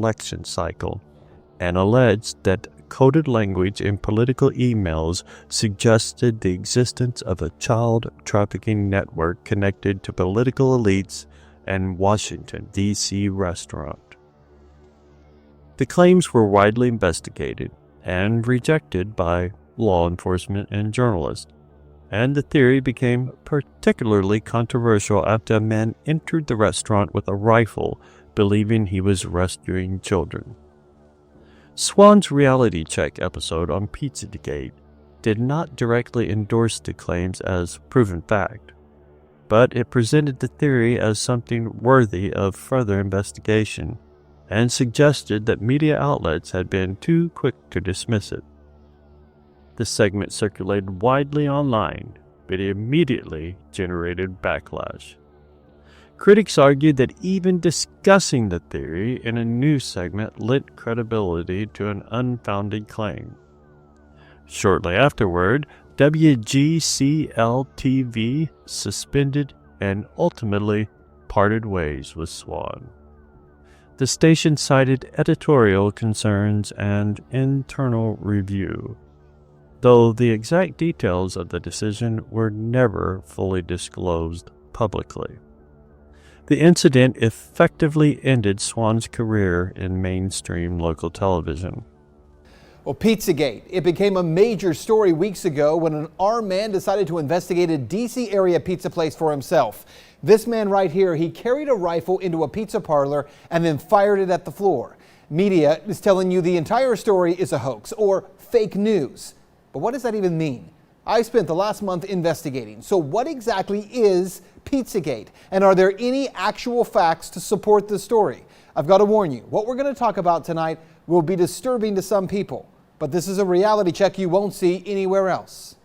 election cycle and alleged that coded language in political emails suggested the existence of a child trafficking network connected to political elites and Washington, D.C. restaurant. The claims were widely investigated and rejected by law enforcement and journalists, and the theory became particularly controversial after a man entered the restaurant with a rifle, believing he was rescuing children. Swann's reality check episode on Pizzagate did not directly endorse the claims as proven fact, but it presented the theory as something worthy of further investigation and suggested that media outlets had been too quick to dismiss it. The segment circulated widely online, but it immediately generated backlash. Critics argued that even discussing the theory in a news segment lent credibility to an unfounded claim. Shortly afterward, WGCL-TV suspended and ultimately parted ways with Swann. The station cited editorial concerns and internal review, though the exact details of the decision were never fully disclosed publicly. The incident effectively ended Swann's career in mainstream local television. Well, Pizzagate, it became a major story weeks ago when an armed man decided to investigate a D.C. area pizza place for himself. This man right here, he carried a rifle into a pizza parlor and then fired it at the floor. Media is telling you the entire story is a hoax or fake news. But what does that even mean? I spent the last month investigating. So what exactly is Pizzagate? And are there any actual facts to support this story? I've got to warn you, what we're going to talk about tonight will be disturbing to some people. But this is a reality check you won't see anywhere else.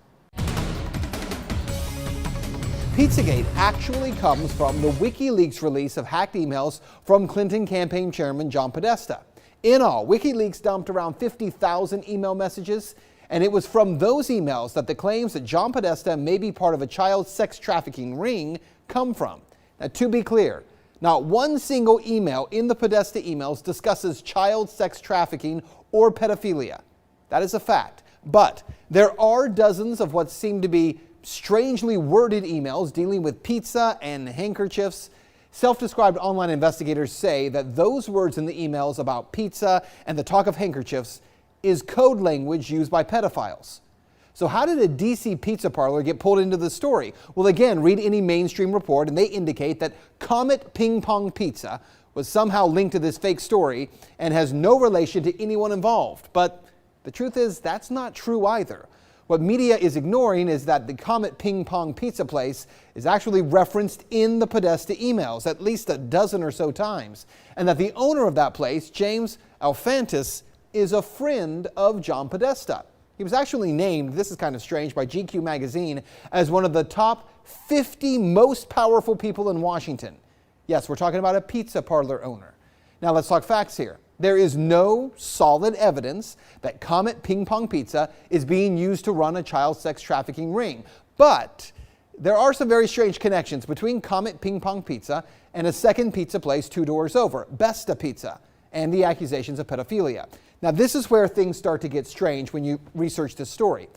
Pizzagate actually comes from the WikiLeaks release of hacked emails from Clinton campaign chairman John Podesta. In all, WikiLeaks dumped around 50,000 email messages, and it was from those emails that the claims that John Podesta may be part of a child sex trafficking ring come from. Now, to be clear, not one single email in the Podesta emails discusses child sex trafficking or pedophilia. That is a fact. But there are dozens of what seem to be strangely worded emails dealing with pizza and handkerchiefs. Self-described online investigators say that those words in the emails about pizza and the talk of handkerchiefs is code language used by pedophiles. So how did a DC pizza parlor get pulled into the story? Well, again, read any mainstream report and they indicate that Comet Ping Pong Pizza was somehow linked to this fake story and has no relation to anyone involved. But the truth is that's not true either. What media is ignoring is that the Comet Ping Pong Pizza place is actually referenced in the Podesta emails at least a dozen or so times, and that the owner of that place, James Alfantis, is a friend of John Podesta. He was actually named, this is kind of strange, by GQ magazine as one of the top 50 most powerful people in Washington. Yes, we're talking about a pizza parlor owner. Now let's talk facts here. There is no solid evidence that Comet Ping Pong Pizza is being used to run a child sex trafficking ring. But there are some very strange connections between Comet Ping Pong Pizza and a second pizza place 2 doors over, Besta Pizza, and the accusations of pedophilia. Now this is where things start to get strange when you research this story.